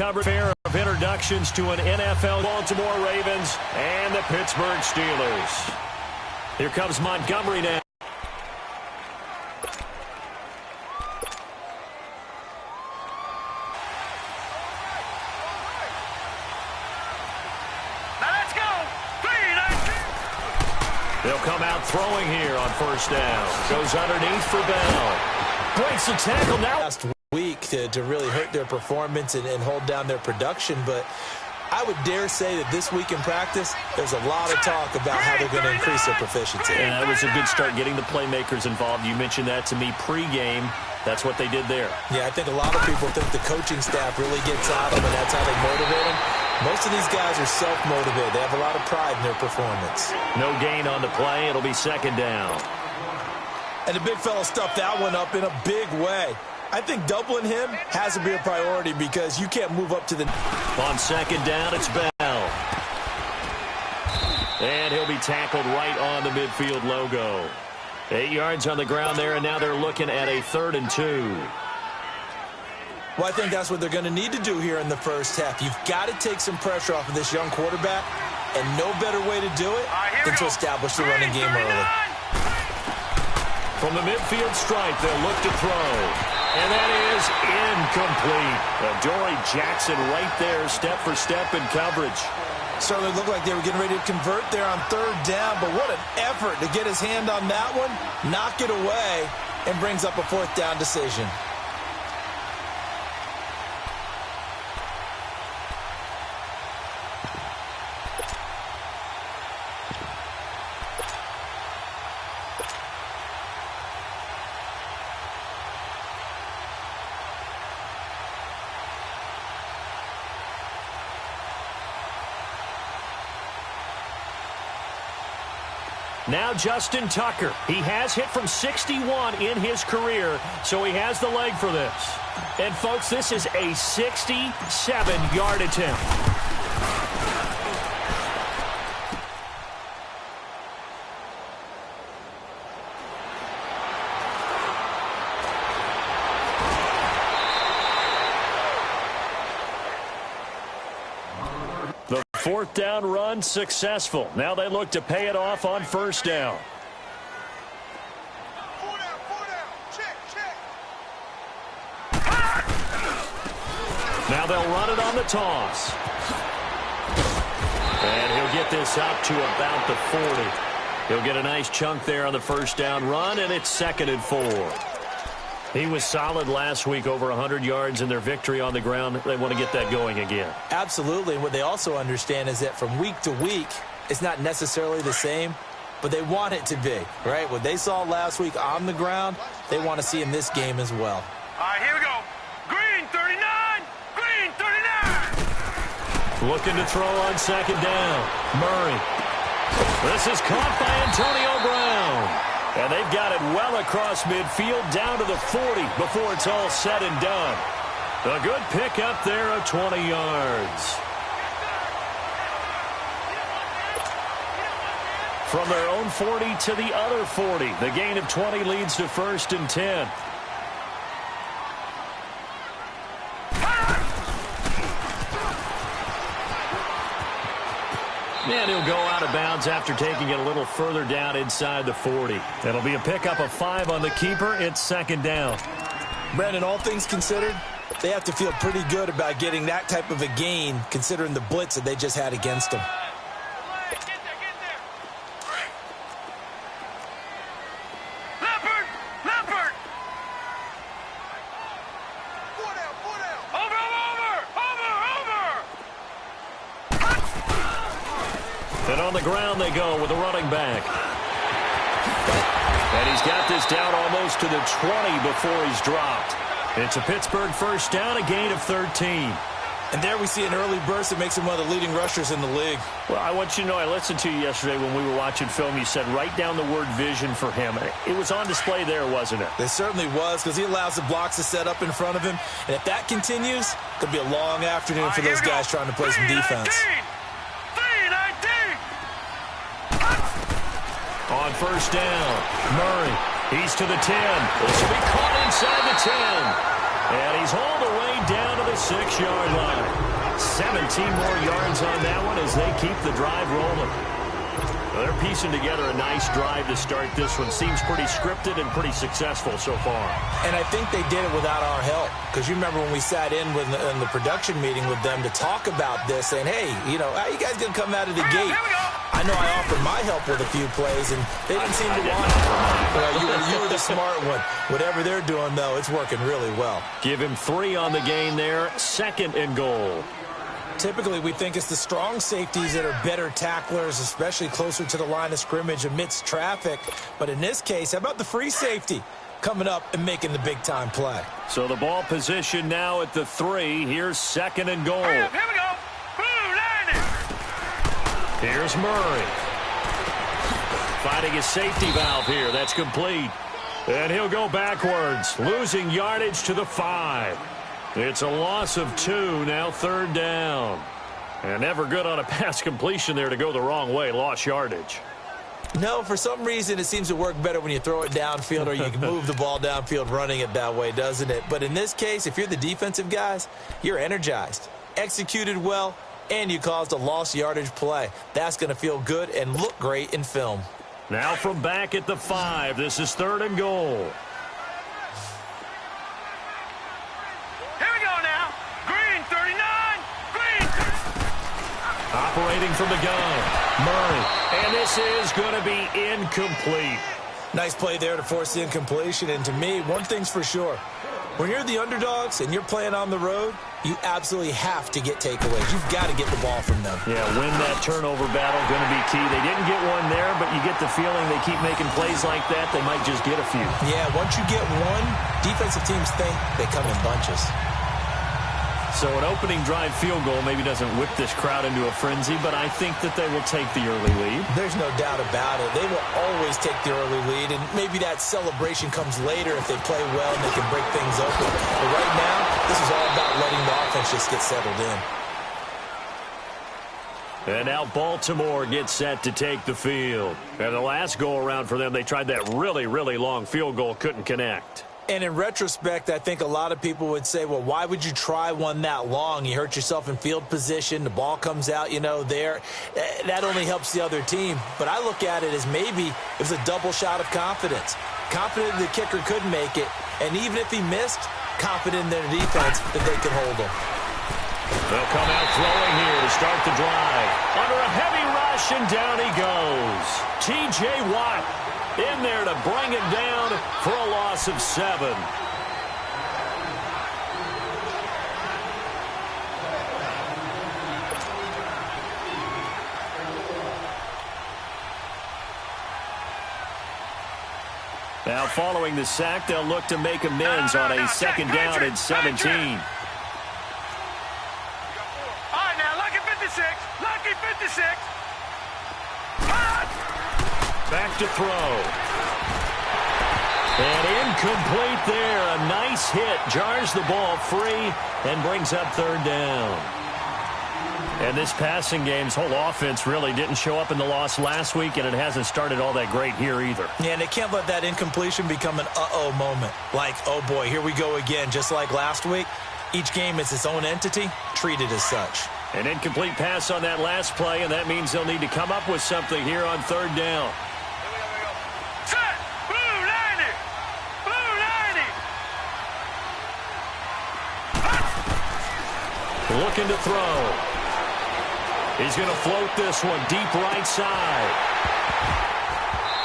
covered pair of introductions to an NFL Baltimore Ravens and the Pittsburgh Steelers. Here comes Montgomery now. They'll come out throwing here on first down. Goes underneath for Bell. Breaks the tackle now. Last week to really hurt their performance and hold down their production, but I would dare say that this week in practice, there's a lot of talk about how they're going to increase their proficiency. And that was a good start getting the playmakers involved. You mentioned that to me pregame. That's what they did there. Yeah, I think a lot of people think the coaching staff really gets out of them, and that's how they motivate them. Most of these guys are self-motivated. They have a lot of pride in their performance. No gain on the play. It'll be second down. And the big fella stuffed that one up in a big way. I think doubling him has to be a priority because you can't move up to the... On second down, it's Bell. And he'll be tackled right on the midfield logo. 8 yards on the ground there, and now they're looking at a 3rd and 2. Well, I think that's what they're going to need to do here in the first half. You've got to take some pressure off of this young quarterback, and no better way to do it than to establish the running game early. From the midfield stripe, they'll look to throw. And that is incomplete. Dory Jackson right there, step for step in coverage. Certainly looked like they were getting ready to convert there on 3rd down, but what an effort to get his hand on that one, knock it away, and brings up a 4th down decision. Now Justin Tucker. He has hit from 61 in his career, so he has the leg for this. And, folks, this is a 67-yard attempt. The 4th down run successful. Now they look to pay it off on first down. Now they'll run it on the toss. And he'll get this up to about the 40. He'll get a nice chunk there on the first down run, and it's 2nd and 4. He was solid last week, over 100 yards in their victory on the ground. They want to get that going again. Absolutely. And what they also understand is that from week to week, it's not necessarily the same, but they want it to be, right? What they saw last week on the ground, they want to see in this game as well. All right, here we go. Green 39! Green 39! Looking to throw on second down. Murray. This is caught by Antonio Brown. And they've got it well across midfield down to the 40 before it's all said and done. A good pickup there of 20 yards. From their own 40 to the other 40. The gain of 20 leads to 1st and 10. And he'll go out of bounds after taking it a little further down inside the 40. It'll be a pickup of 5 on the keeper. It's 2nd down. Brandon, all things considered, they have to feel pretty good about getting that type of a gain considering the blitz that they just had against them. And on the ground they go with a running back. And he's got this down almost to the 20 before he's dropped. It's a Pittsburgh first down, a gain of 13. And there we see an early burst that makes him one of the leading rushers in the league. Well, I want you to know, I listened to you yesterday when we were watching film. You said write down the word vision for him. It was on display there, wasn't it? It certainly was, because he allows the blocks to set up in front of him. And if that continues, it could be a long afternoon for those guys trying to play some defense. On first down, Murray. He's to the 10. This will be caught inside the 10. And he's hauled away down to the 6-yard line. 17 more yards on that one as they keep the drive rolling. Well, they're piecing together a nice drive to start this one. Seems pretty scripted and pretty successful so far. And I think they did it without our help. Because you remember when we sat in the production meeting with them to talk about this, saying, hey, you know, how you guys going to come out of the gate? I know I offered my help with a few plays, and they didn't seem to want it. You were the smart one. Whatever they're doing, though, it's working really well. Give him 3 on the gain there. 2nd and goal. Typically, we think it's the strong safeties that are better tacklers, especially closer to the line of scrimmage amidst traffic. But in this case, how about the free safety coming up and making the big-time play? So the ball position now at the 3. Here's 2nd and goal. Here we go. Blue line. Here's Murray. Finding his safety valve here. That's complete. And he'll go backwards, losing yardage to the 5. It's a loss of 2, now 3rd down. And never good on a pass completion there to go the wrong way. Lost yardage. No, for some reason it seems to work better when you throw it downfield or you can move the ball downfield running it that way, doesn't it? But in this case, if you're the defensive guys, you're energized, executed well, and you caused a lost yardage play. That's going to feel good and look great in film. Now from back at the 5, this is 3rd and goal. Operating from the gun, Murray. And this is going to be incomplete. Nice play there to force the incompletion. And to me, one thing's for sure. When you're the underdogs and you're playing on the road, you absolutely have to get takeaways. You've got to get the ball from them. Yeah, win that turnover battle, going to be key. They didn't get one there, but you get the feeling they keep making plays like that, they might just get a few. Yeah, once you get one, defensive teams think they come in bunches. So an opening drive field goal maybe doesn't whip this crowd into a frenzy, but I think that they will take the early lead. There's no doubt about it. They will always take the early lead, and maybe that celebration comes later if they play well and they can break things open. But right now, this is all about letting the offense just get settled in. And now Baltimore gets set to take the field. And the last go-around for them, they tried that really, really long field goal, couldn't connect. And in retrospect, I think a lot of people would say, well, why would you try one that long? You hurt yourself in field position. The ball comes out, there. That only helps the other team. But I look at it as maybe it was a double shot of confidence. Confident the kicker could make it. And even if he missed, confident in their defense that they could hold him. They'll come out throwing here to start the drive. Under a heavy rush, and down he goes. T.J. Watt in there to bring it down for a loss of 7. Now following the sack, they'll look to make amends on a 2nd down and 17. All right, now, lucky 56. Lucky 56. Back to throw. And incomplete there. A nice hit. Jars the ball free and brings up 3rd down. And this passing game's whole offense really didn't show up in the loss last week, and it hasn't started all that great here either. Yeah, and they can't let that incompletion become an uh-oh moment. Like, oh boy, here we go again. Just like last week, each game is its own entity, treated as such. An incomplete pass on that last play, and that means they'll need to come up with something here on 3rd down. Set! Blue 90! Blue 90! Looking to throw. He's going to float this one deep right side.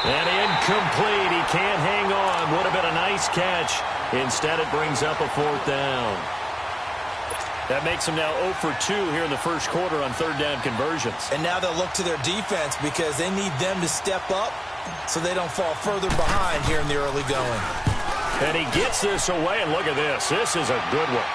And incomplete. He can't hang on. Would have been a nice catch. Instead, it brings up a 4th down. That makes them now 0 for 2 here in the first quarter on 3rd down conversions. And now they'll look to their defense because they need them to step up so they don't fall further behind here in the early going. And he gets this away, and look at this. This is a good one.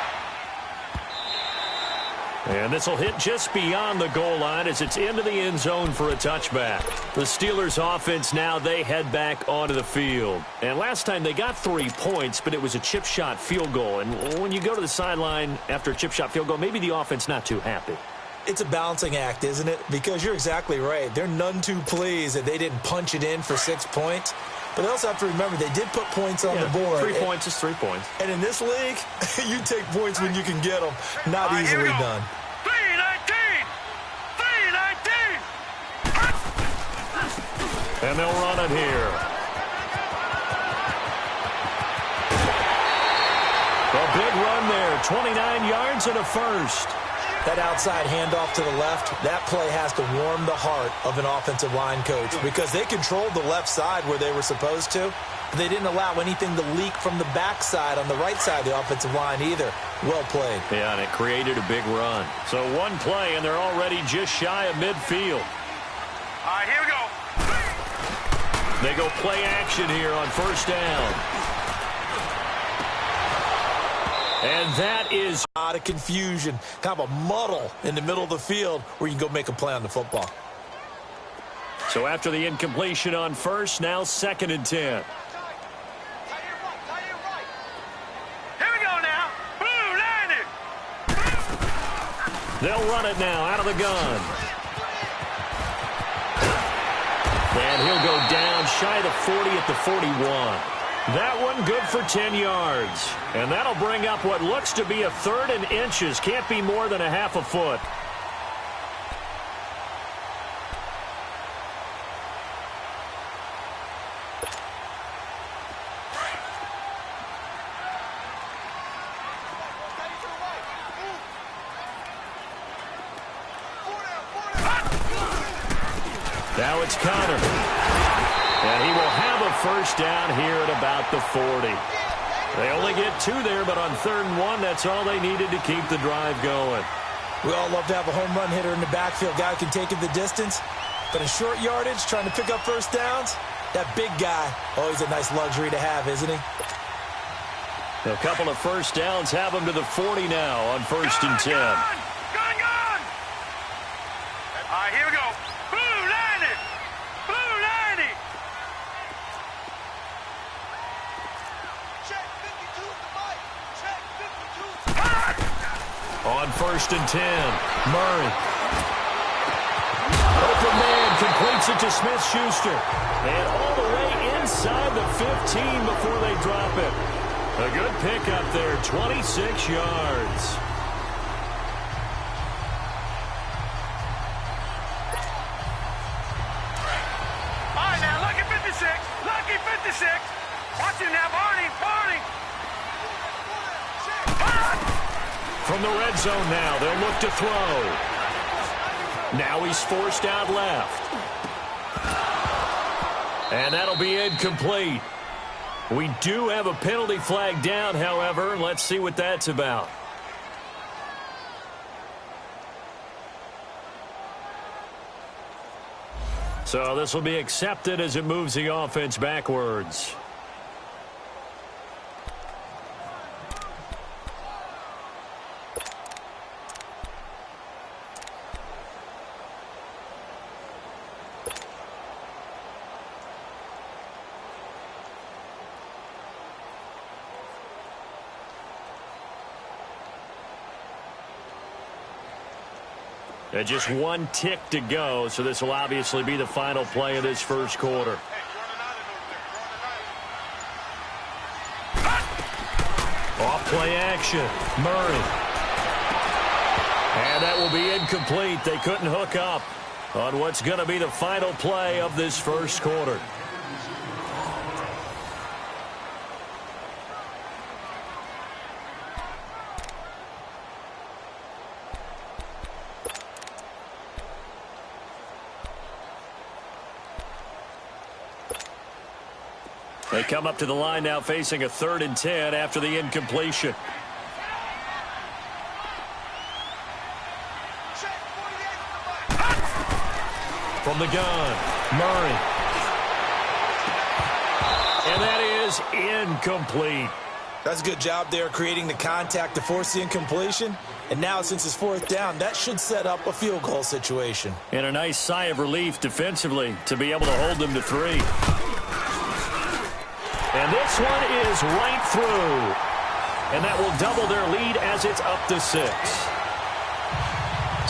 And this will hit just beyond the goal line as it's into the end zone for a touchback. The Steelers offense now, they head back onto the field. And last time they got 3 points, but it was a chip shot field goal. And when you go to the sideline after a chip shot field goal, maybe the offense not too happy. It's a balancing act, isn't it? Because you're exactly right. They're none too pleased that they didn't punch it in for 6 points. But they also have to remember they did put points on the board. 3 points is 3 points. And in this league, you take points when you can get them. Not easily done. 319! 319! And they'll run it here. A big run there, 29 yards and a first. That outside handoff to the left, that play has to warm the heart of an offensive line coach because they controlled the left side where they were supposed to, but they didn't allow anything to leak from the backside on the right side of the offensive line either. Well played. Yeah, and it created a big run. So one play, and they're already just shy of midfield. All right, here we go. They go play action here on first down. And that is a lot of confusion, kind of a muddle in the middle of the field where you can go make a play on the football. So after the incompletion on first, now 2nd and 10. Here we go now. Blue, landed. They'll run it now out of the gun. And he'll go down shy of the 40 at the 41. That one good for 10 yards. And that'll bring up what looks to be a 3rd and inches. Can't be more than a half a foot. Now it's Connor. And he will have a first down here at about the 40. They only get 2 there, but on 3rd and 1, that's all they needed to keep the drive going. We all love to have a home run hitter in the backfield. Guy who can take it the distance. But in short yardage, trying to pick up first downs, that big guy, always a nice luxury to have, isn't he? A couple of first downs have him to the 40 now on 1st and 10. Gun! All right, here we go. Blue, landed. Blue, landed. Check 52 the mic. Check 52. On 1st and 10, Murray. Open man completes it to Smith-Schuster. And all the way inside the 15 before they drop it. A good pickup there, 26 yards. All right, now, lucky 56. Lucky 56. Watch him now, Barney. From the red zone now, they'll look to throw. Now he's forced out left. And that'll be incomplete. We do have a penalty flag down, however. Let's see what that's about. So this will be accepted as it moves the offense backwards. And just 1 tick to go, so this will obviously be the final play of this first quarter. Off play action, Murray. And that will be incomplete. They couldn't hook up on what's going to be the final play of this first quarter. They come up to the line now facing a 3rd and 10 after the incompletion. From the gun, Murray. And that is incomplete. That's a good job there creating the contact to force the incompletion. And now since it's 4th down, that should set up a field goal situation. And a nice sigh of relief defensively to be able to hold them to 3. And this one is right through. And that will double their lead as it's up to 6.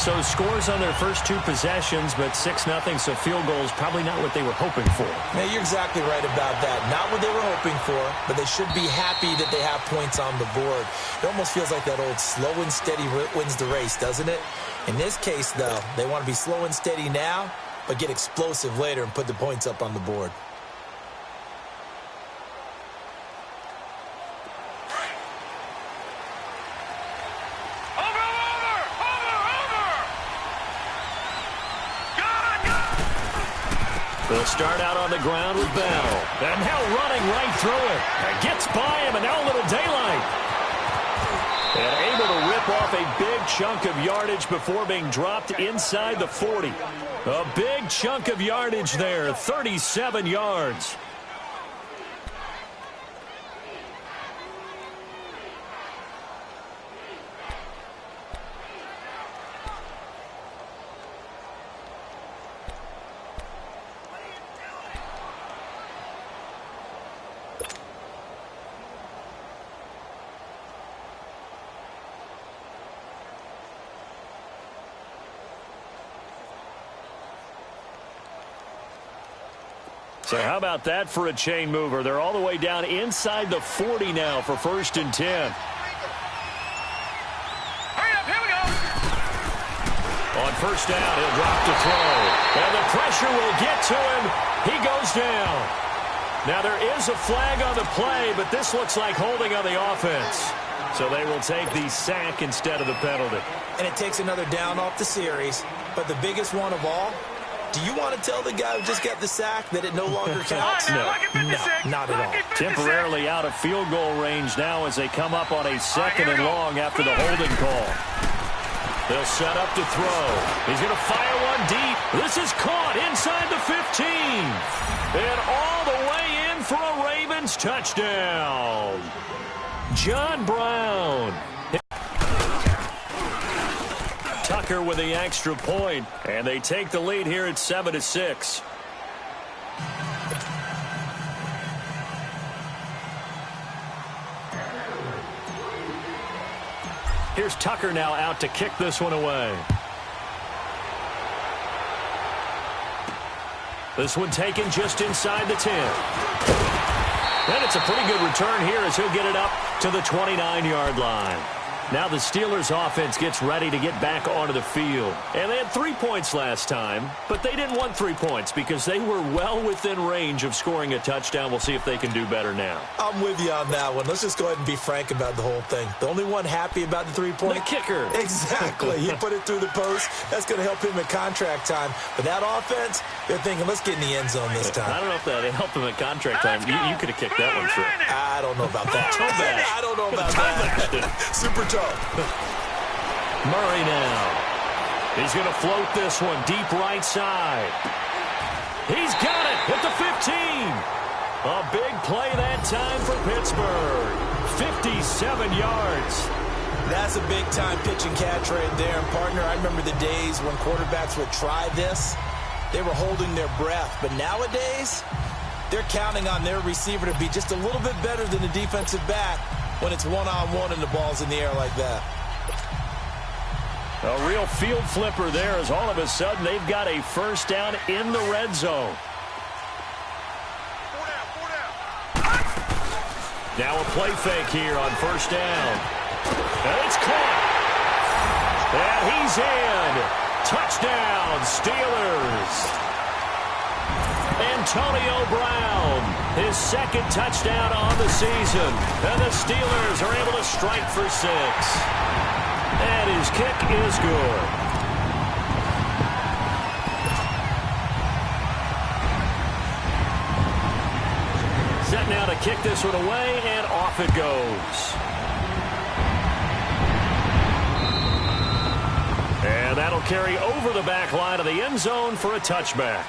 So scores on their first 2 possessions, but 6-0, so field goals probably not what they were hoping for. Yeah, you're exactly right about that. Not what they were hoping for, but they should be happy that they have points on the board. It almost feels like that old slow and steady wins the race, doesn't it? In this case, though, they want to be slow and steady now, but get explosive later and put the points up on the board. They'll start out on the ground with Bell. And now running right through it. And gets by him, and now a little daylight. And able to rip off a big chunk of yardage before being dropped inside the 40. A big chunk of yardage there, 37 yards. So how about that for a chain mover? They're all the way down inside the 40 now for 1st and 10. Hurry up, here we go. On 1st down, he'll drop to throw. And the pressure will get to him. He goes down. Now there is a flag on the play, but this looks like holding on the offense. So they will take the sack instead of the penalty. And it takes another down off the series. But the biggest one of all, do you want to tell the guy who just got the sack that it no longer counts? No, not at all. Temporarily out of field goal range now as they come up on a 2nd and long after the holding call. They'll set up to throw. He's going to fire one deep. This is caught inside the 15. And all the way in for a Ravens touchdown. John Brown. Tucker with the extra point, and they take the lead here at 7-6. Here's Tucker now out to kick this one away. This one taken just inside the 10. And it's a pretty good return here as he'll get it up to the 29-yard line. Now the Steelers offense gets ready to get back onto the field. And they had 3 points last time, but they didn't want 3 points because they were well within range of scoring a touchdown. We'll see if they can do better now. I'm with you on that one. Let's just go ahead and be frank about the whole thing. The only one happy about the 3-point? The kicker. Exactly. He put it through the post. That's going to help him at contract time. But that offense, they're thinking, let's get in the end zone this time. I don't know if that helped him at contract time. You could have kicked that one through. I don't know about that. I don't know about that. Super tough. Murray now. He's going to float this one deep right side. He's got it at the 15. A big play that time for Pittsburgh. 57 yards. That's a big-time pitch and catch right there. And, partner, I remember the days when quarterbacks would try this. They were holding their breath. But nowadays, they're counting on their receiver to be just a little bit better than the defensive back when it's one-on-one and the ball's in the air like that. A real field flipper there as all of a sudden they've got a 1st down in the red zone. Now a play fake here on 1st down. And it's caught. And he's in. Touchdown, Steelers. Antonio Brown, his 2nd touchdown on the season. And the Steelers are able to strike for 6. And his kick is good. Set now to kick this one away, and off it goes. And that'll carry over the back line of the end zone for a touchback.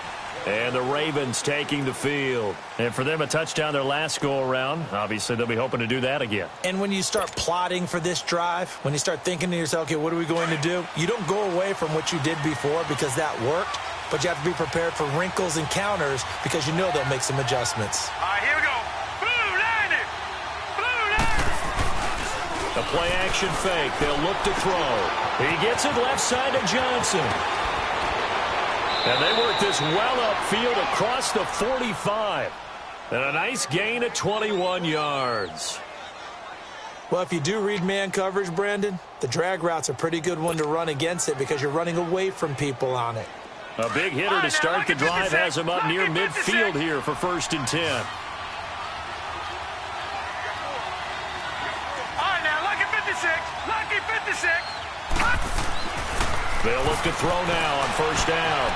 And the Ravens taking the field. And for them, a touchdown their last go-around. Obviously, they'll be hoping to do that again. And when you start plotting for this drive, when you start thinking to yourself, okay, what are we going to do? You don't go away from what you did before because that worked, but you have to be prepared for wrinkles and counters because you know they'll make some adjustments. All right, here we go. Blue line it. Blue line. A play-action fake. They'll look to throw. He gets it left side to Johnson. And they work this well upfield across the 45. And a nice gain of 21 yards. Well, if you do read man coverage, Brandon, the drag route's a pretty good one to run against it because you're running away from people on it. A big hitter to start the drive has him up near midfield here for 1st and 10. All right, now, lucky 56. Lucky 56. They'll look to throw now on 1st down.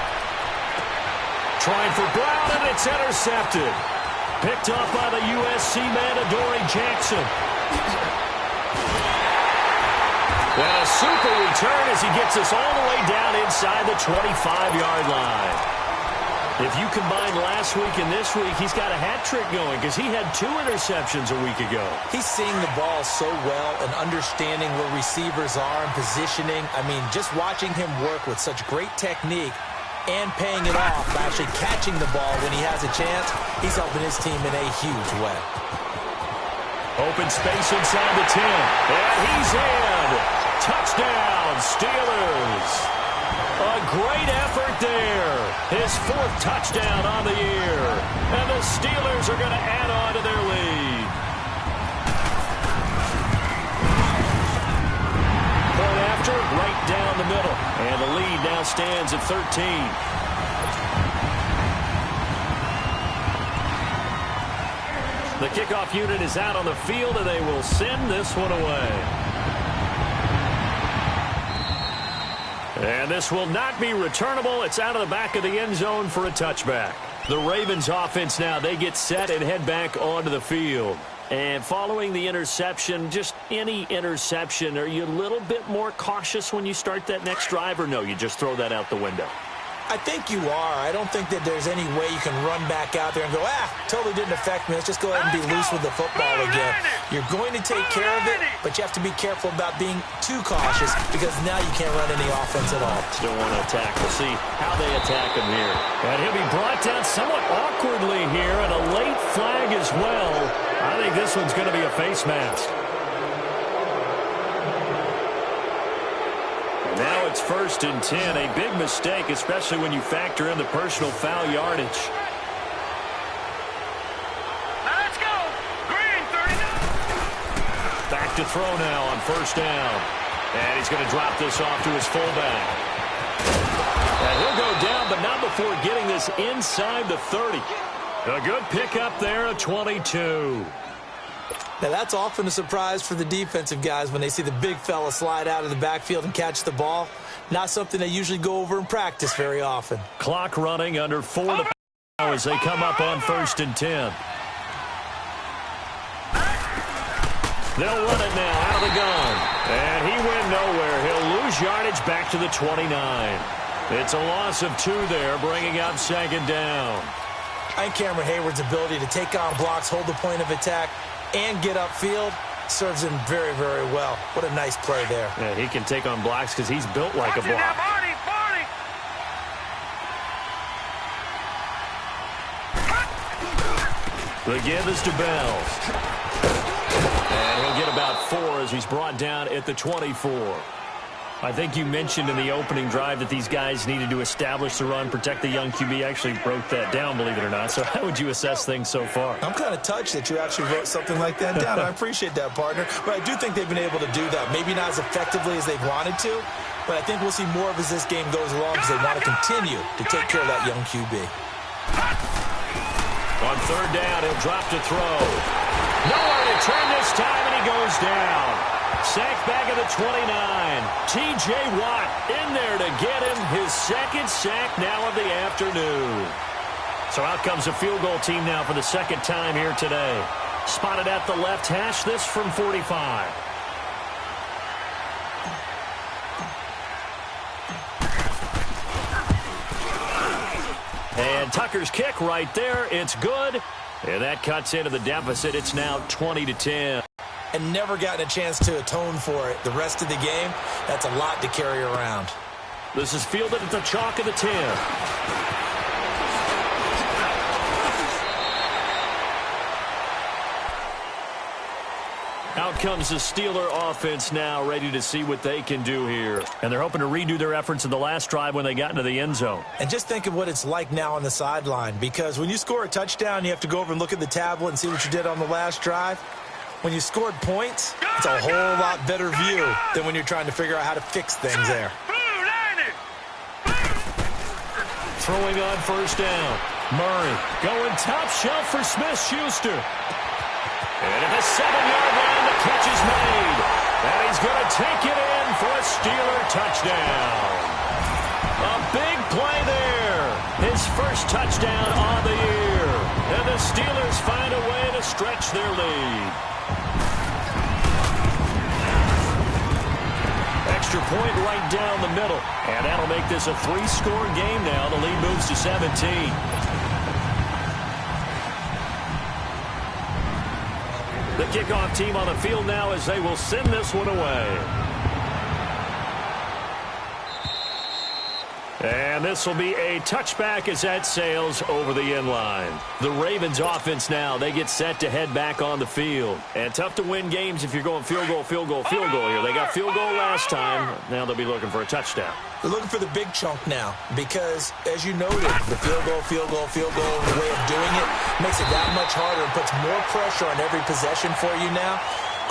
Trying for Brown, and it's intercepted. Picked off by the USC man, Adoree Jackson. And a super return as he gets us all the way down inside the 25-yard line. If you combine last week and this week, he's got a hat trick going because he had 2 interceptions a week ago. He's seeing the ball so well and understanding where receivers are and positioning. I mean, just watching him work with such great technique and paying it off by actually catching the ball when he has a chance, he's helping his team in a huge way. Open space inside the 10. And he's in. Touchdown, Steelers. A great effort there. His 4th touchdown on the year. And the Steelers are going to add on to their lead. Point after, right down the middle. And the lead now stands at 13. The kickoff unit is out on the field, and they will send this one away. And this will not be returnable. It's out of the back of the end zone for a touchback. The Ravens offense now, they get set and head back onto the field. And following the interception, just any interception, are you a little bit more cautious when you start that next drive, or no, you just throw that out the window? I think you are. I don't think that there's any way you can run back out there and go, totally didn't affect me. Let's just go ahead and be loose with the football again. You're going to take care of it, but you have to be careful about being too cautious because now you can't run any offense at all. Still want to attack. We'll see how they attack him here. And he'll be brought down somewhat awkwardly here, and a late flag as well. I think this one's going to be a face mask. Now it's 1st and 10. A big mistake, especially when you factor in the personal foul yardage. Now let's go. Green 39. Back to throw now on 1st down. And he's going to drop this off to his fullback. And he'll go down, but not before getting this inside the 30. A good pickup there, a 22. Now, that's often a surprise for the defensive guys when they see the big fella slide out of the backfield and catch the ball. Not something they usually go over in practice very often. Clock running under 4 to go as they come up on 1st and 10. They'll run it now out of the gun. And he went nowhere. He'll lose yardage back to the 29. It's a loss of 2 there, bringing up 2nd down. I think Cameron Hayward's ability to take on blocks, hold the point of attack, and get upfield serves him very, very well. What a nice play there. Yeah, he can take on blocks because he's built like a block. The give is to Bells. And he'll get about 4 as he's brought down at the 24. I think you mentioned in the opening drive that these guys needed to establish the run, protect the young QB. Actually broke that down, believe it or not. So how would you assess things so far? I'm kind of touched that you actually wrote something like that down. I appreciate that, partner. But I do think they've been able to do that. Maybe not as effectively as they've wanted to, but I think we'll see more of as this game goes along because they want to continue to take care of that young QB. On 3rd down, he'll drop to throw. Nowhere to turn this time, and he goes down. Sacked back at the 29. T.J. Watt in there to get him his 2nd sack now of the afternoon. So out comes a field goal team now for the 2nd time here today. Spotted at the left hash, this from 45. And Tucker's kick right there. It's good. And that cuts into the deficit. It's now 20-10. And never gotten a chance to atone for it the rest of the game. That's a lot to carry around. This is fielded at the chalk of the 10. Out comes the Steeler offense now, ready to see what they can do here. And they're hoping to redo their efforts in the last drive when they got into the end zone. And just think of what it's like now on the sideline, because when you score a touchdown, you have to go over and look at the tablet and see what you did on the last drive. When you scored points, it's a whole lot better view than when you're trying to figure out how to fix things there. Throwing on first down. Murray going top shelf for Smith-Schuster. And at the 7-yard line, the catch is made. And he's going to take it in for a Steeler touchdown. A big play there. His first touchdown on the year. And the Steelers find a way to stretch their lead. Extra point right down the middle. And that'll make this a 3-score game now. The lead moves to 17. The kickoff team on the field now as they will send this one away. And this will be a touchback as that sails over the end line. The Ravens offense now, they get set to head back on the field. And tough to win games if you're going field goal, field goal, field goal here. They got field goal last time. Now they'll be looking for a touchdown. They're looking for the big chunk now because, as you noted, the field goal, way of doing it makes it that much harder and puts more pressure on every possession for you now.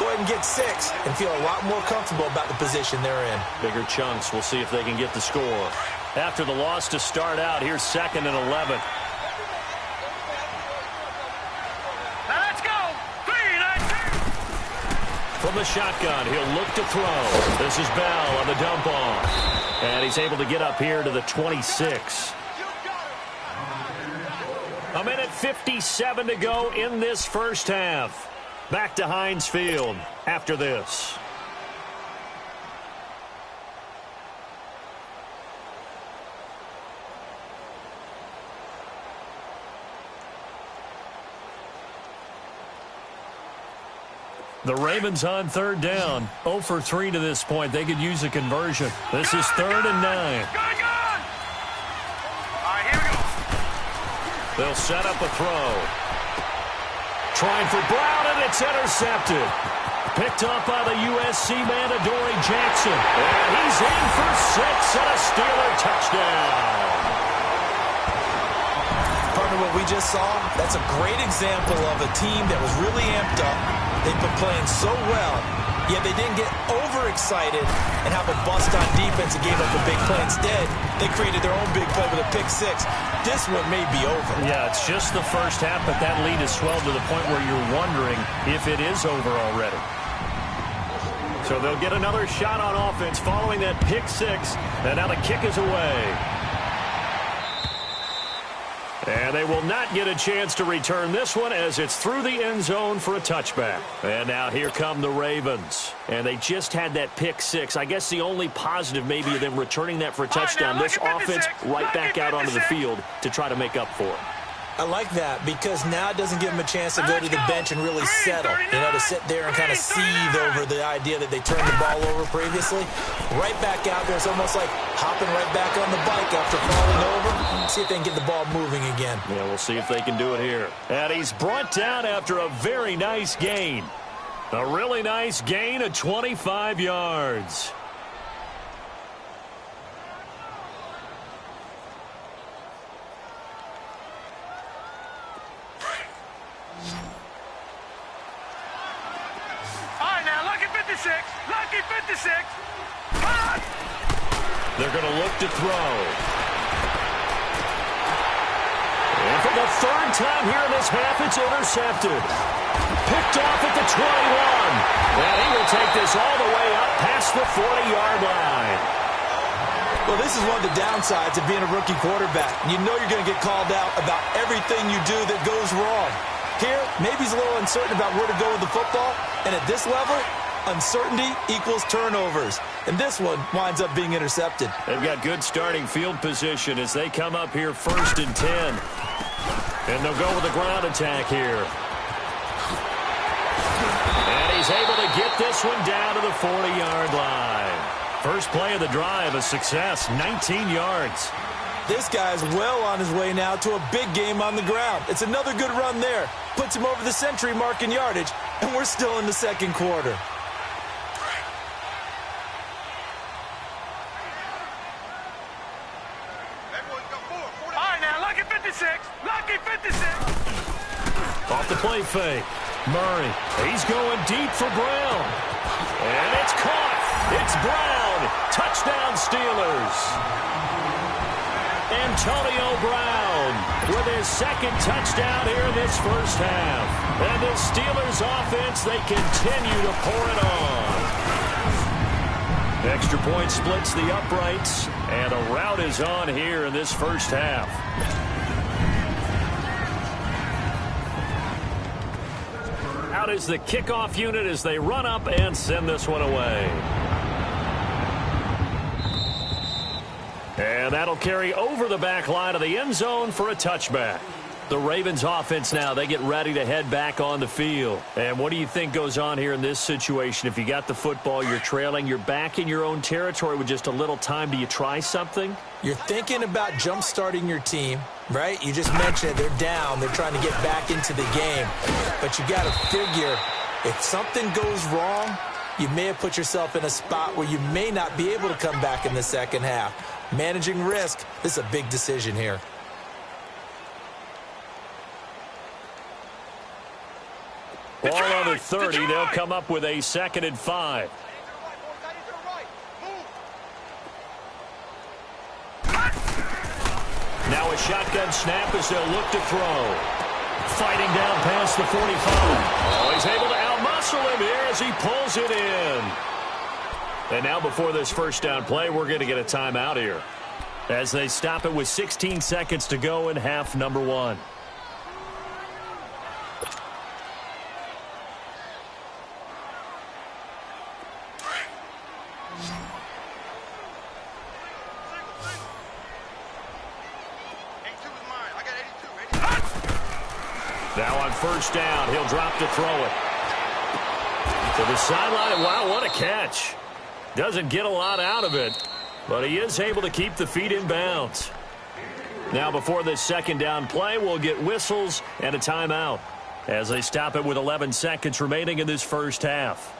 Go ahead and get 6 and feel a lot more comfortable about the position they're in. Bigger chunks. We'll see if they can get the score. After the loss to start out, here's 2nd and 11. Let's go. 3-9-2. From the shotgun, he'll look to throw. This is Bell on the dump off. And he's able to get up here to the 26. A minute 57 to go in this first half. Back to Heinz Field after this. The Ravens on 3rd down. 0 for 3 to this point. They could use a conversion. This is 3rd and 9. All right, here we go. They'll set up a throw. Trying for Brown, and it's intercepted. Picked up by the USC man, Adoree Jackson. And he's in for 6 and a Steeler touchdown. Partner, what we just saw, that's a great example of a team that was really amped up. They've been playing so well, yet they didn't get overexcited and have a bust on defense and gave up a big play. Instead, they created their own big play with a pick 6. This one may be over. Yeah, it's just the first half, but that lead has swelled to the point where you're wondering if it is over already. So they'll get another shot on offense following that pick 6, and now the kick is away. And they will not get a chance to return this one as it's through the end zone for a touchback. And now here come the Ravens. And they just had that pick 6. I guess the only positive maybe of them returning that for a touchdown. This offense right back out onto the field to try to make up for it. I like that because now it doesn't give them a chance to go to the bench and really settle. You know, to sit there and kind of seethe over the idea that they turned the ball over previously. Right back out there. It's almost like hopping right back on the bike after falling over. See if they can get the ball moving again. Yeah, we'll see if they can do it here. And he's brought down after a very nice gain. A really nice gain of 25 yards. Lucky 56. They're going to look to throw. And for the 3rd time here in this half, it's intercepted. Picked off at the 21. And he will take this all the way up past the 40-yard line. Well, this is one of the downsides of being a rookie quarterback. You know you're going to get called out about everything you do that goes wrong. Here, maybe he's a little uncertain about where to go with the football. And at this level, uncertainty equals turnovers. And this one winds up being intercepted. They've got good starting field position as they come up here 1st and 10. And they'll go with a ground attack here. And he's able to get this one down to the 40-yard line. First play of the drive, a success, 19 yards. This guy's well on his way now to a big game on the ground. It's another good run there. Puts him over the century mark in yardage. and we're still in the second quarter. All right, now, lucky 56. Lucky 56. Off the play fake. Murray, he's going deep for Brown. And it's caught. It's Brown. Touchdown, Steelers. Antonio Brown with his second touchdown here in this first half. And the Steelers offense, they continue to pour it on. Extra point splits the uprights, and a rout is on here in this first half. Out is the kickoff unit as they run up and send this one away. And that'll carry over the back line of the end zone for a touchback. The Ravens offense now, they get ready to head back on the field. And what do you think goes on here in this situation? If you got the football, you're trailing, you're back in your own territory with just a little time. Do you try something? You're thinking about jump-starting your team, right? You just mentioned it. They're down. They're trying to get back into the game. But you got to figure if something goes wrong, you may have put yourself in a spot where you may not be able to come back in the second half. Managing risk, this is a big decision here. Ball on the 30. They'll come up with a 2nd and 5. Now a shotgun snap as they'll look to throw. Fighting down past the 45. Oh, he's able to outmuscle him here as he pulls it in. And now before this first down play, we're going to get a timeout here as they stop it with 16 seconds to go in half number 1. Now on first down, he'll drop to throw it. To the sideline. Wow, what a catch. Doesn't get a lot out of it, but he is able to keep the feet in bounds. Now before this second down play, we'll get whistles and a timeout as they stop it with 11 seconds remaining in this first half.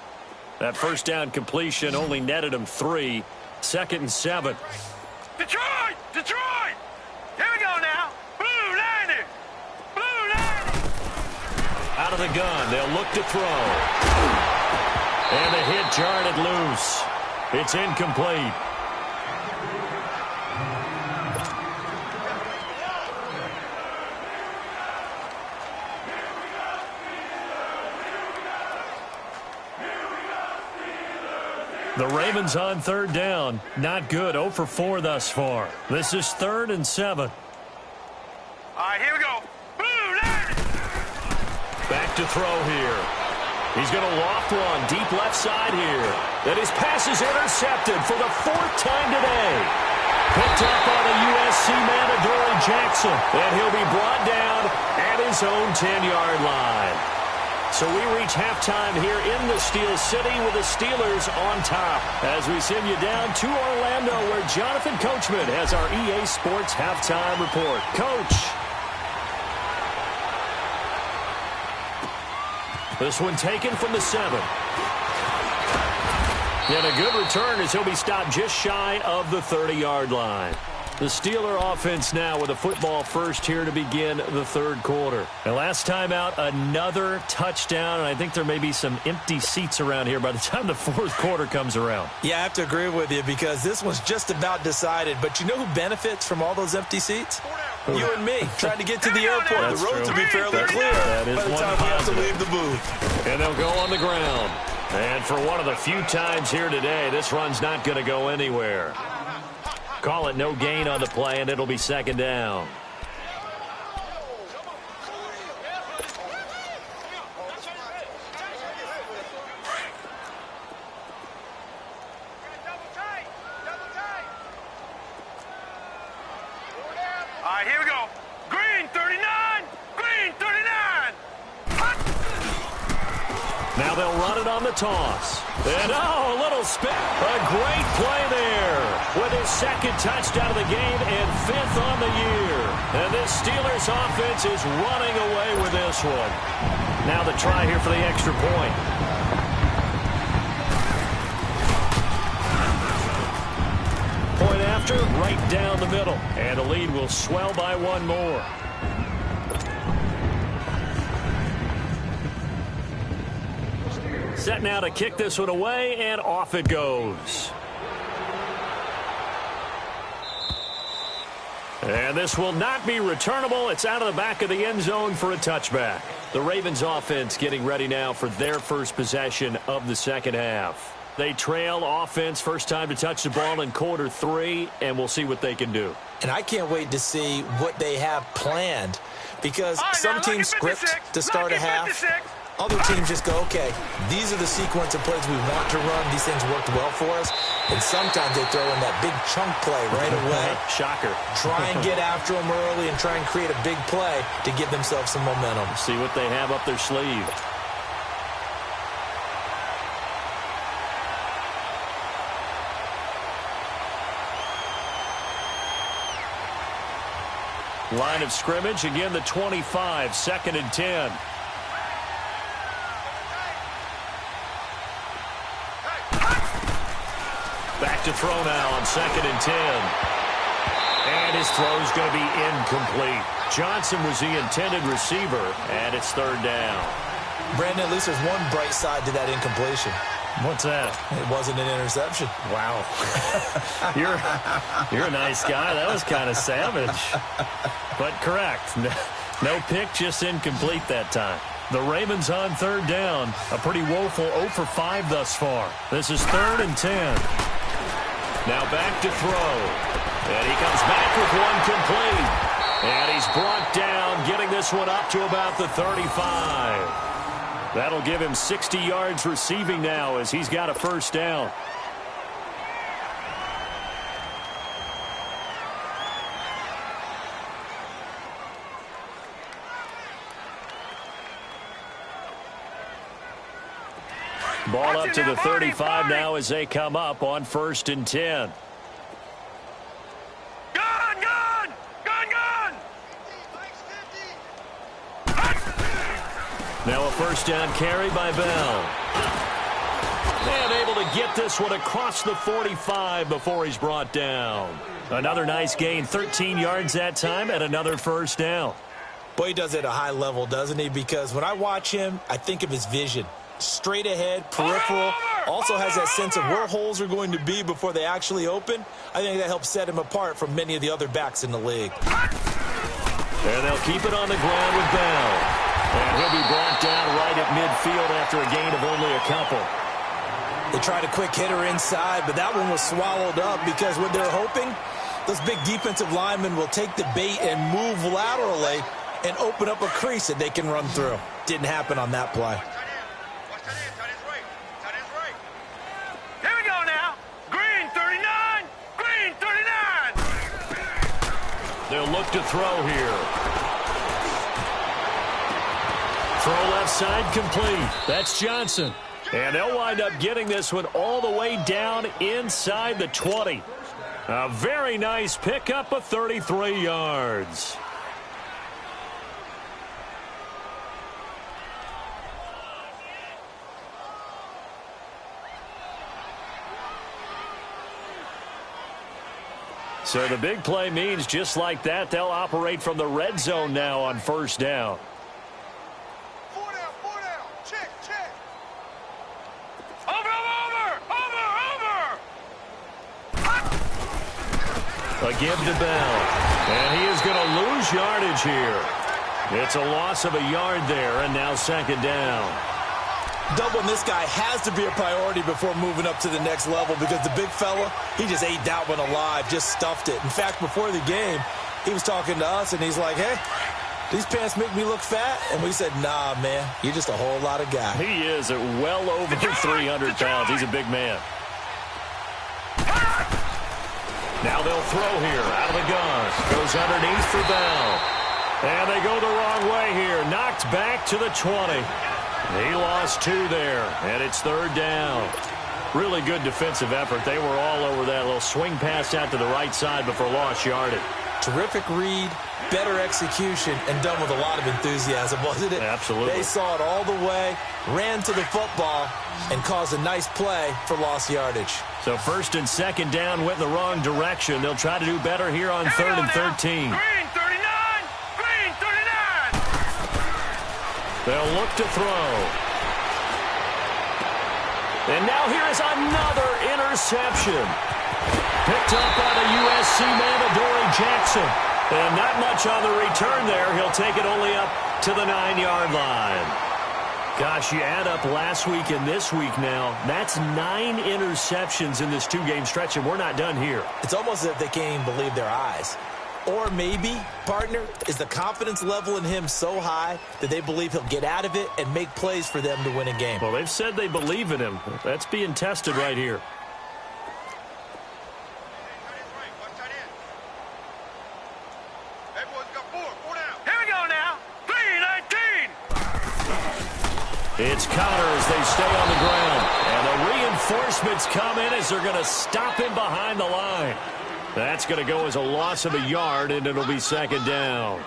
That first down completion only netted him 3. 2nd and 7. Detroit! Detroit! Here we go now. Blue Lightning! Blue Lightning! Out of the gun, they'll look to throw. And the hit jarred it loose. It's incomplete. The Ravens on 3rd down. Not good. 0 for 4 thus far. This is 3rd and 7. All right, here we go. Blue Lightning! Back to throw here. He's going to loft one deep left side here. And his pass is intercepted for the 4th time today. Picked up by the USC man, Adoree Jackson. And he'll be brought down at his own 10-yard line. So we reach halftime here in the Steel City with the Steelers on top as we send you down to Orlando where Jonathan Coachman has our EA Sports halftime report. Coach. This one taken from the 7. And a good return as he'll be stopped just shy of the 30-yard line. The Steeler offense now with a football first here to begin the 3rd quarter. And last time out, another touchdown, and I think there may be some empty seats around here by the time the 4th quarter comes around. Yeah, I have to agree with you because this one's just about decided. But you know who benefits from all those empty seats? You and me, trying to get to the airport. That's the roads true. will be fairly clear that is by the one time we have to positive. leave the booth. And they'll go on the ground. And for one of the few times here today, this run's not going to go anywhere. Call it no gain on the play, and it'll be 2nd down. All right, here we go. Green 39! Green 39! Now they'll run it on the toss. And, a little spin. A great play there with his 2nd touchdown of the game and 5th on the year. And this Steelers offense is running away with this one. Now the try here for the extra point. Point after, right down the middle. And the lead will swell by one more. Set now to kick this one away, and off it goes. And this will not be returnable. It's out of the back of the end zone for a touchback. The Ravens offense getting ready now for their first possession of the second half. They trail offense, first time to touch the ball in quarter 3, and we'll see what they can do. And I can't wait to see what they have planned, because some teams script to start a half. Other teams just go, okay, these are the sequence of plays we want to run. These things worked well for us. And sometimes they throw in that big chunk play right away. Shocker. Try and get after them early and try and create a big play to give themselves some momentum. See what they have up their sleeve. Line of scrimmage, again the 25, 2nd and 10. Back to throw now on 2nd and 10. And his throw's going to be incomplete. Johnson was the intended receiver, and it's 3rd down. Brandon, at least there's one bright side to that incompletion. What's that? It wasn't an interception. Wow. You're a nice guy. That was kind of savage. But correct. No pick, just incomplete that time. The Ravens on 3rd down. A pretty woeful 0 for 5 thus far. This is 3rd and 10. Now back to throw. And he comes back with one complete. And he's brought down, getting this one up to about the 35. That'll give him 60 yards receiving now as he's got a 1st down. Ball up to the 35 now as they come up on 1st and 10. Now a 1st down carry by Bell. And able to get this one across the 45 before he's brought down. Another nice gain, 13 yards that time, and another 1st down. Boy, he does it at a high level, doesn't he? Because when I watch him, I think of his vision. Straight ahead, peripheral, also has that sense of where holes are going to be before they actually open. I think that helps set him apart from many of the other backs in the league. And they'll keep it on the ground with Bell. And he'll be brought down right at midfield after a gain of only a couple. They tried a quick hitter inside, but that one was swallowed up because what they're hoping, those big defensive linemen will take the bait and move laterally and open up a crease that they can run through. Didn't happen on that play. Here we go now. Green 39. Green 39. They'll look to throw here. Throw left side complete. That's Johnson. And they'll wind up getting this one all the way down inside the 20. A very nice pickup of 33 yards. So the big play means just like that, they'll operate from the red zone now on 1st down. Four down. Check. Over. A give to Bell. And he is going to lose yardage here. It's a loss of a yard there, and now 2nd down. Doubling this guy has to be a priority before moving up to the next level because the big fella, he just ate that one alive, just stuffed it. In fact, before the game, he was talking to us, and he's like, hey, these pants make me look fat? And we said, nah, man, you're just a whole lot of guy. He is at well over 300 pounds. He's a big man. Now they'll throw here out of the gun. Goes underneath for Bell. And they go the wrong way here. Knocked back to the 20. He lost 2 there, and it's 3rd down. Really good defensive effort. They were all over that little swing pass out to the right side before lost yardage. Terrific read, better execution, and done with a lot of enthusiasm, wasn't it? Absolutely. They saw it all the way, ran to the football, and caused a nice play for lost yardage. So first and second down went in the wrong direction. They'll try to do better here on third and 13. Green 39! Green 39! They'll look to throw. And now here is another interception. Picked up by the USC man, Adoree Jackson. And not much on the return there. He'll take it only up to the 9-yard line. Gosh, you add up last week and this week now. That's 9 interceptions in this 2-game stretch, and we're not done here. It's almost as if they can't even believe their eyes. Or maybe, partner, is the confidence level in him so high that they believe he'll get out of it and make plays for them to win a game. Well, they've said they believe in him. That's being tested right here. It's Connor as they stay on the ground. And the reinforcements come in as they're going to stop him behind the line. That's going to go as a loss of a yard, and it'll be second down.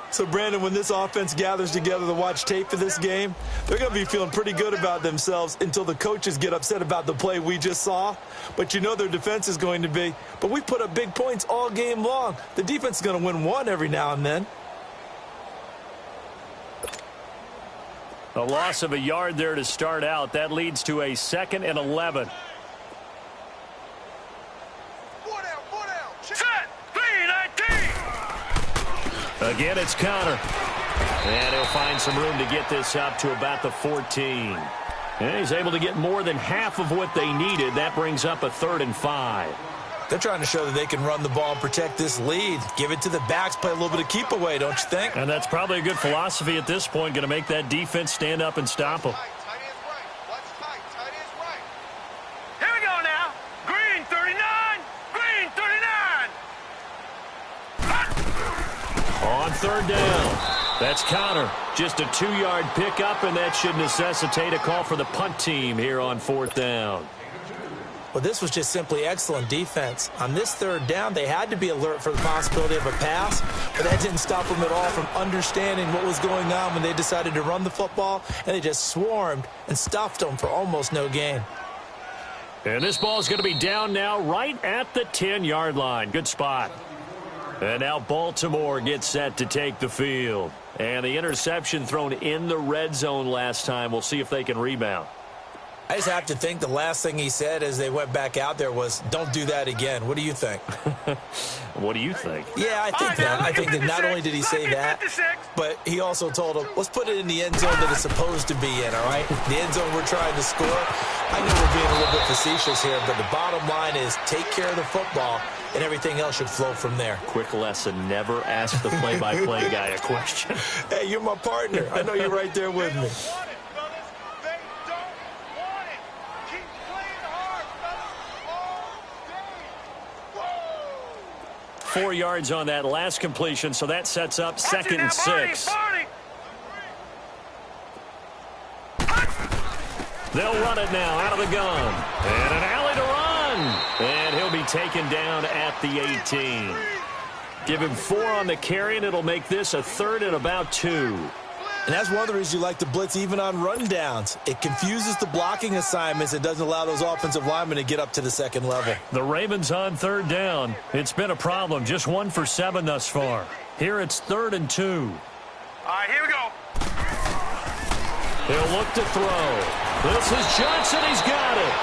So, Brandon, when this offense gathers together to watch tape for this game, they're going to be feeling pretty good about themselves until the coaches get upset about the play we just saw. But you know their defense is going to be. But we put up big points all game long. The defense is going to win one every now and then. A loss of a yard there to start out. That leads to a 2nd and 11. Set! 3-19! Again, it's Connor. And he'll find some room to get this up to about the 14. And he's able to get more than half of what they needed. That brings up a 3rd and 5. They're trying to show that they can run the ball and protect this lead. Give it to the backs, play a little bit of keep away, don't you think? And that's probably a good philosophy at this point, going to make that defense stand up and stop them. Here we go now. Green 39! Green 39! On third down, that's Connor. Just a 2-yard pickup, and that should necessitate a call for the punt team here on 4th down. Well, this was just simply excellent defense. On this third down, they had to be alert for the possibility of a pass, but that didn't stop them at all from understanding what was going on when they decided to run the football, and they just swarmed and stuffed them for almost no gain. And this ball is going to be down now right at the 10-yard line. Good spot. And now Baltimore gets set to take the field. And the interception thrown in the red zone last time. We'll see if they can rebound. I just have to think the last thing he said as they went back out there was, don't do that again. What do you think? What do you think? Yeah, I think that. I think that not only did he say that, but he also told them, let's put it in the end zone that it's supposed to be in, all right? The end zone we're trying to score. I know we're being a little bit facetious here, but the bottom line is take care of the football, and everything else should flow from there. Quick lesson, never ask the play-by-play guy a question. Hey, you're my partner. I know you're right there with me. 4 yards on that last completion, so that sets up 2nd and 6. They'll run it now out of the gun. And an alley to run. And he'll be taken down at the 18. Give him 4 on the carry, and it'll make this a 3rd and about 2. And that's one of the reasons you like to blitz even on rundowns. It confuses the blocking assignments. It doesn't allow those offensive linemen to get up to the second level. The Ravens on third down. It's been a problem. Just 1 for 7 thus far. Here it's 3rd and 2. All right, here we go. He'll look to throw. This is Johnson. He's got it.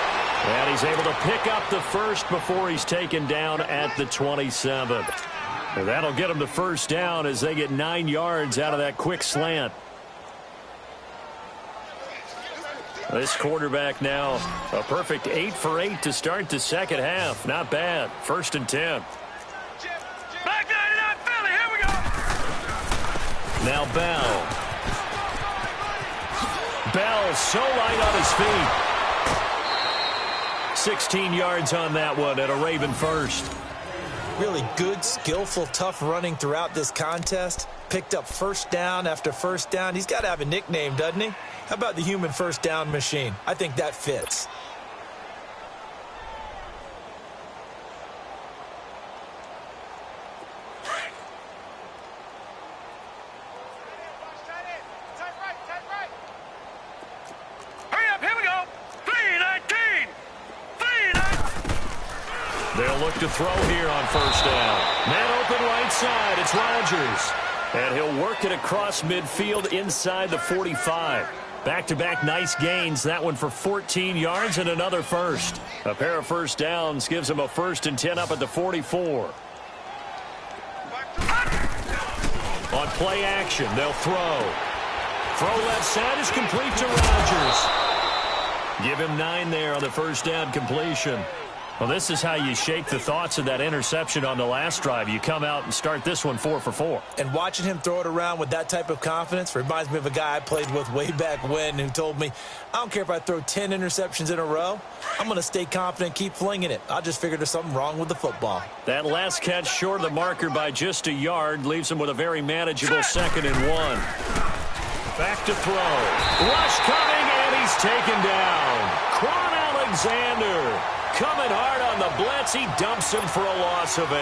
And he's able to pick up the first before he's taken down at the 27. And that'll get him the first down as they get 9 yards out of that quick slant. This quarterback now a perfect 8 for 8 to start the second half. Not bad. 1st and 10. Back 99 Philly, here we go. Now Bell. Bell so light on his feet. 16 yards on that one and a Raven first. Really good, skillful, tough running throughout this contest. Picked up first down after first down. He's got to have a nickname, doesn't he? How about the human first down machine? I think that fits. look to throw here on first down. Man open right side. It's Rodgers. And he'll work it across midfield inside the 45. Back-to-back nice gains. That one for 14 yards and another first. A pair of first downs gives him a 1st and 10 up at the 44. On play action, they'll throw. Throw left side is complete to Rodgers. Give him 9 there on the first down completion. Well, this is how you shake the thoughts of that interception on the last drive. You come out and start this one 4 for 4. And watching him throw it around with that type of confidence reminds me of a guy I played with way back when who told me, I don't care if I throw 10 interceptions in a row. I'm going to stay confident, keep flinging it. I just figured there's something wrong with the football. That last catch short of the marker by just a yard leaves him with a very manageable 2nd and 1. Back to throw. Rush coming, and he's taken down. Quan Alexander coming hard on the blitz. He dumps him for a loss of 8.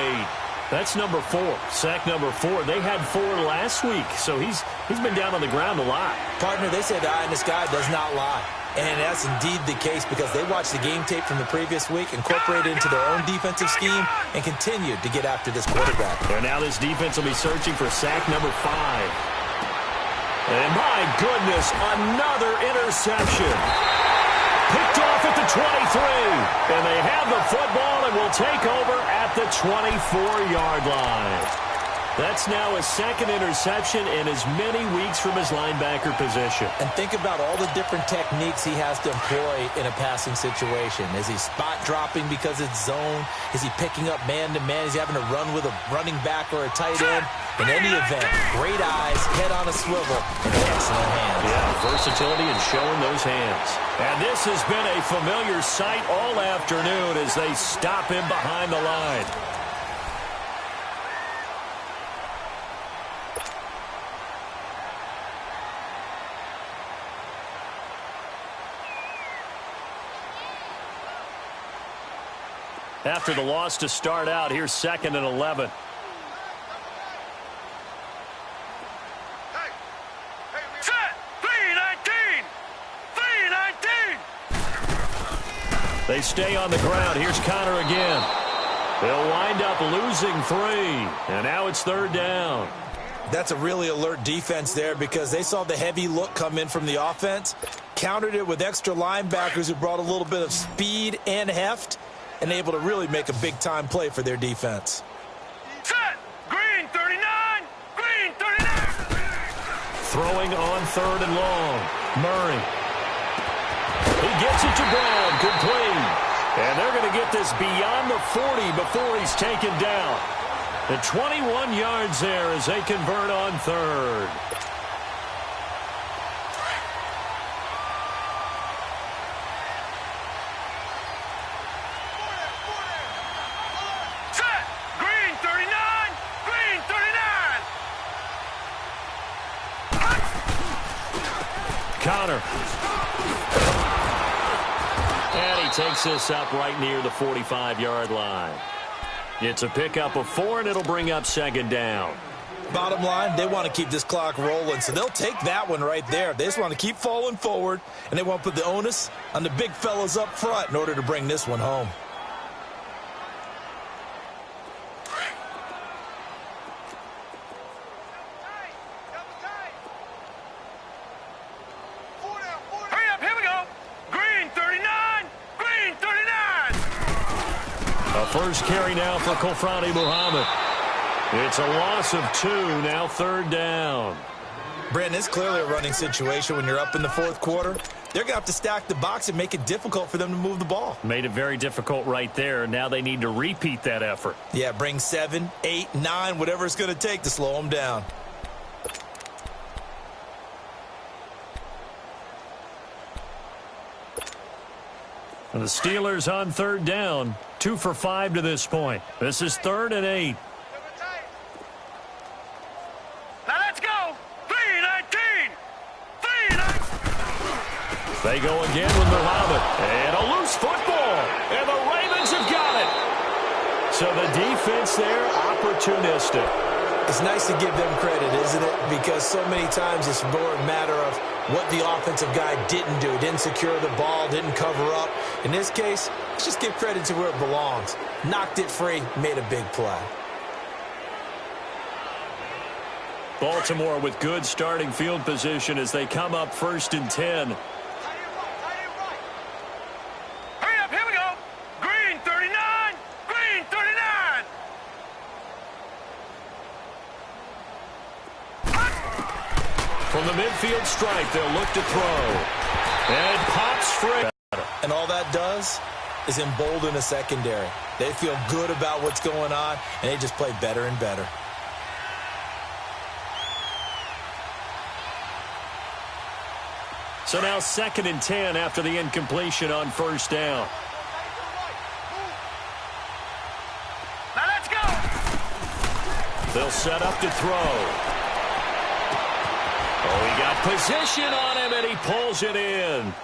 That's number 4. Sack number 4. They had 4 last week, so he's been down on the ground a lot. Partner, they say the eye in the sky does not lie. And that's indeed the case because they watched the game tape from the previous week, incorporated it into their own defensive scheme, and continued to get after this quarterback. And now this defense will be searching for sack number 5. And my goodness, another interception. Picked off at the 23. And they have the football and will take over at the 24-yard line. That's now his 2nd interception in as many weeks from his linebacker position. And think about all the different techniques he has to employ in a passing situation. Is he spot dropping because it's zone? Is he picking up man-to-man? Is he having to run with a running back or a tight end? In any event, great eyes, head on a swivel, and excellent hands. Yeah, versatility and showing those hands. And this has been a familiar sight all afternoon as they stop him behind the line. After the loss to start out, here's 2nd and 11. Set! 3-19! 3-19! They stay on the ground. Here's Connor again. They'll wind up losing 3. And now it's 3rd down. That's a really alert defense there because they saw the heavy look come in from the offense, countered it with extra linebackers who brought a little bit of speed and heft, and able to really make a big-time play for their defense. Set! Green 39! Green 39! Throwing on 3rd and long. Murray. He gets it to Brown. Complete. And they're going to get this beyond the 40 before he's taken down. The 21 yards there as they convert on 3rd. Connor. And he takes this up right near the 45-yard line. It's a pickup of 4, and it'll bring up 2nd down. Bottom line, they want to keep this clock rolling, so they'll take that one right there. They just want to keep falling forward, and they want to put the onus on the big fellas up front in order to bring this one home. First carry now for Kofrani Muhammad. It's a loss of 2, now 3rd down. Brandon, it's clearly a running situation when you're up in the 4th quarter. They're going to have to stack the box and make it difficult for them to move the ball. Made it very difficult right there. Now they need to repeat that effort. Yeah, bring 7, 8, 9, whatever it's going to take to slow them down. And the Steelers on 3rd down. 2 for 5 to this point. This is 3rd and 8. Now let's go. 3-19. 3-19. They go again with Muhammad. And a loose football. And the Ravens have got it. So the defense there, opportunistic. It's nice to give them credit, isn't it? Because so many times it's more a matter of what the offensive guy didn't do. Didn't secure the ball, didn't cover up. In this case, let's just give credit to where it belongs. Knocked it free, made a big play. Baltimore with good starting field position as they come up 1st and 10. Hurry up, here we go. Green 39, green 39. From the midfield stripe, they'll look to throw. And pops free. And all that does is embolden the secondary. They feel good about what's going on, and they just play better and better. So now 2nd and 10 after the incompletion on 1st down. Now let's go. They'll set up to throw. Oh, he got position on him, and he pulls it in.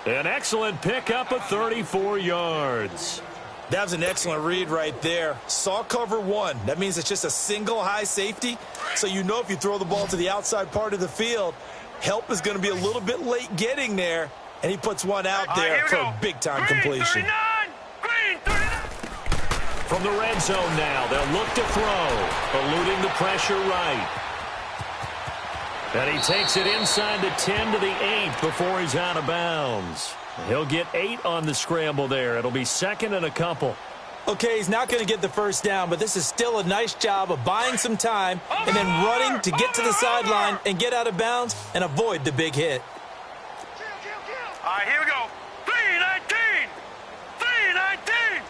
An excellent pickup of 34 yards. That was an excellent read right there. Saw cover one. That means it's just a single high safety. So you know if you throw the ball to the outside part of the field, help is going to be a little bit late getting there, and he puts one out there for a big-time completion. 39, green 39. From the red zone now, they'll look to throw, eluding the pressure right. And he takes it inside the 10 to the 8 before he's out of bounds. He'll get 8 on the scramble there. It'll be 2nd and a couple. Okay, he's not going to get the first down, but this is still a nice job of buying some time and then running to get to the sideline and get out of bounds and avoid the big hit. All right, here we go. 319, 319.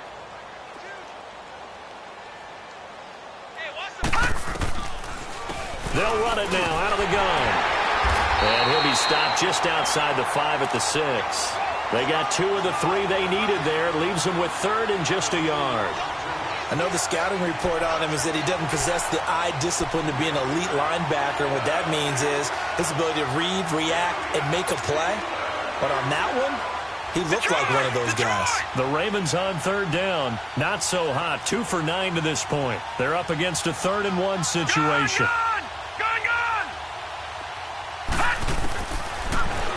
They'll run it now out of the gun. And he'll be stopped just outside the 5 at the 6. They got 2 of the 3 they needed there. Leaves them with 3rd and just a yard. I know the scouting report on him is that he doesn't possess the eye discipline to be an elite linebacker. What that means is his ability to read, react, and make a play. But on that one, he looked like one of those guys. The Ravens on 3rd down. Not so hot. 2 for 9 to this point. They're up against a 3rd and 1 situation.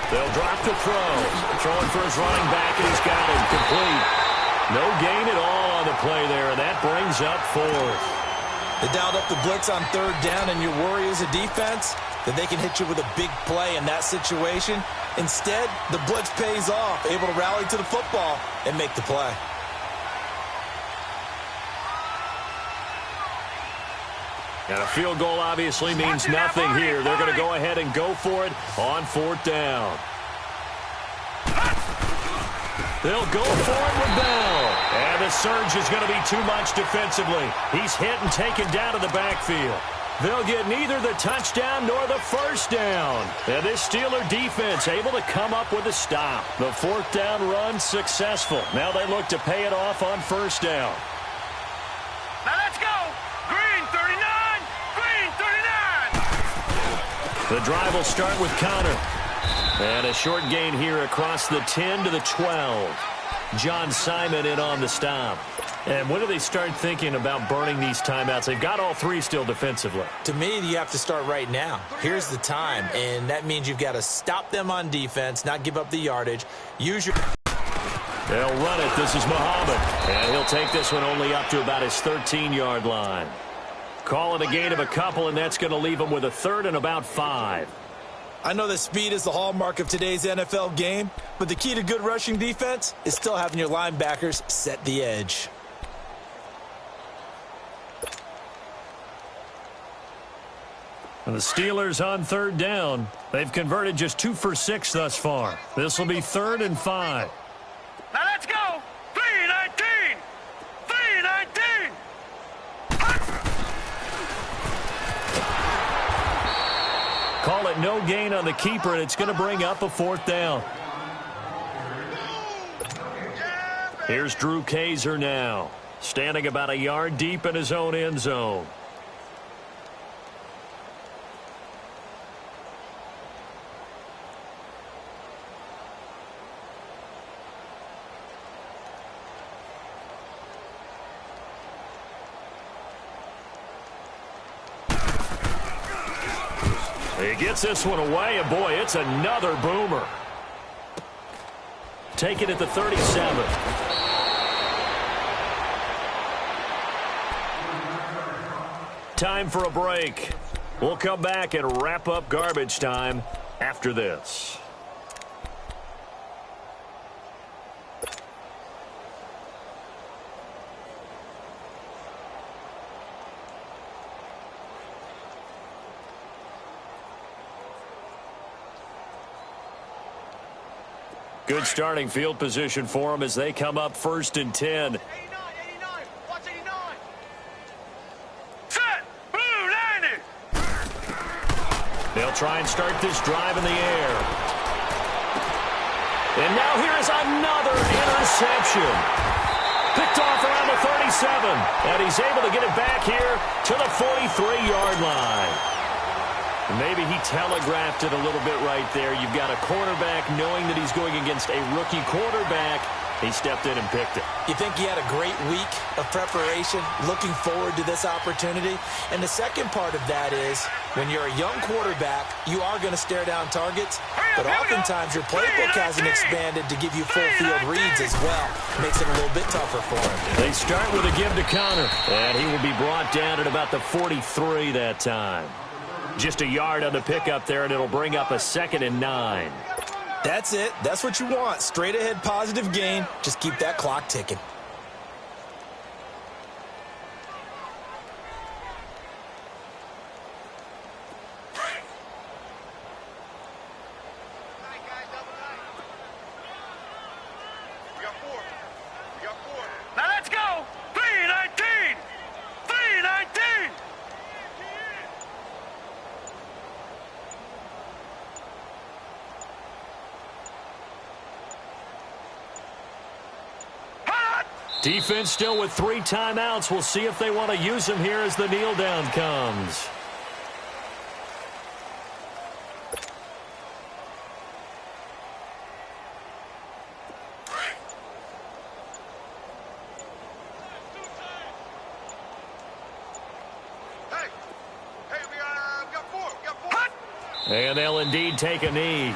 They'll drop to throw. Throwing for his running back, and he's got him complete. No gain at all on the play there, and that brings up 4th. They dialed up the blitz on 3rd down, and your worry as a defense that they can hit you with a big play in that situation. Instead, the blitz pays off, able to rally to the football and make the play. And a field goal obviously means nothing here. They're going to go ahead and go for it on 4th down. They'll go for it with Bell. And the surge is going to be too much defensively. He's hit and taken down to the backfield. They'll get neither the touchdown nor the first down. And this Steeler defense able to come up with a stop. The 4th down run successful. Now they look to pay it off on 1st down. Now let's go. Green 39, green 39. The drive will start with Connor. And a short gain here across the 10 to the 12. John Simon in on the stop. And when do they start thinking about burning these timeouts? They've got all 3 still defensively. To me, you have to start right now. Here's the time, and that means you've got to stop them on defense, not give up the yardage. Use your... They'll run it. This is Muhammad. And he'll take this one only up to about his 13-yard line. Call it a gain of a couple, and that's going to leave him with a 3rd and about 5. I know that speed is the hallmark of today's NFL game, but the key to good rushing defense is still having your linebackers set the edge. And the Steelers on 3rd down. They've converted just 2 for 6 thus far. This will be 3rd and 5. Now let's go. 319, 319. Call it no gain on the keeper, and it's going to bring up a 4th down. Here's Drew Kaiser now, standing about a yard deep in his own end zone. He gets this one away, and boy, it's another boomer. Taken at the 37. Time for a break. We'll come back and wrap up garbage time after this. Good starting field position for them as they come up 1st and 10. 89, watch 89. Set, blue, 90. They'll try and start this drive in the air. And now here's another interception. Picked off around the 37. And he's able to get it back here to the 43-yard line. Maybe he telegraphed it a little bit right there. You've got a quarterback knowing that he's going against a rookie quarterback. He stepped in and picked it. You think he had a great week of preparation, looking forward to this opportunity? And the second part of that is, when you're a young quarterback, you are going to stare down targets, but oftentimes your playbook hasn't expanded to give you full field reads as well. Makes it a little bit tougher for him. They start with a give to Connor, and he will be brought down at about the 43 that time. Just a yard on the pickup there, and it'll bring up a 2nd and 9. That's it. That's what you want. Straight ahead positive gain. Just keep that clock ticking. Now let's go. 319. 319. Defense still with 3 timeouts. We'll see if they want to use them here as the kneel down comes. Hey, we got 4. And they'll indeed take a knee.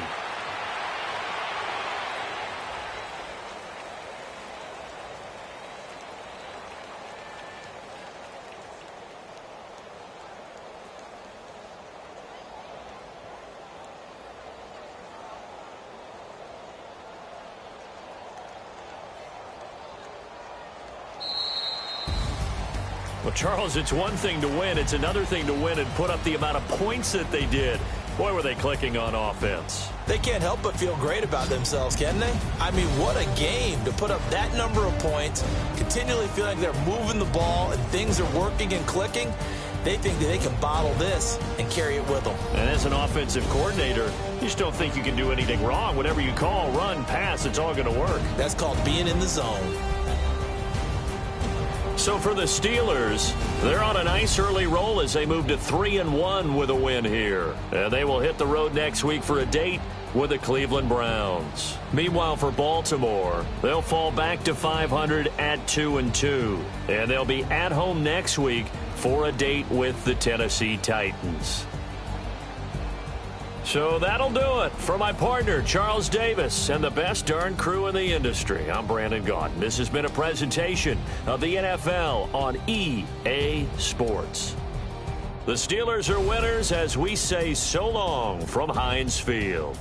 Well, Charles, it's one thing to win. It's another thing to win and put up the amount of points that they did. Boy, were they clicking on offense. They can't help but feel great about themselves, can they? I mean, what a game to put up that number of points, continually feeling like they're moving the ball and things are working and clicking. They think that they can bottle this and carry it with them. And as an offensive coordinator, you just don't think you can do anything wrong. Whatever you call, run, pass, it's all going to work. That's called being in the zone. So for the Steelers, they're on a nice early roll as they move to 3-1 with a win here. And they will hit the road next week for a date with the Cleveland Browns. Meanwhile, for Baltimore, they'll fall back to 500 at 2-2. And they'll be at home next week for a date with the Tennessee Titans. So that'll do it. For my partner, Charles Davis, and the best darn crew in the industry, I'm Brandon Gaudin. This has been a presentation of the NFL on EA Sports. The Steelers are winners as we say so long from Heinz Field.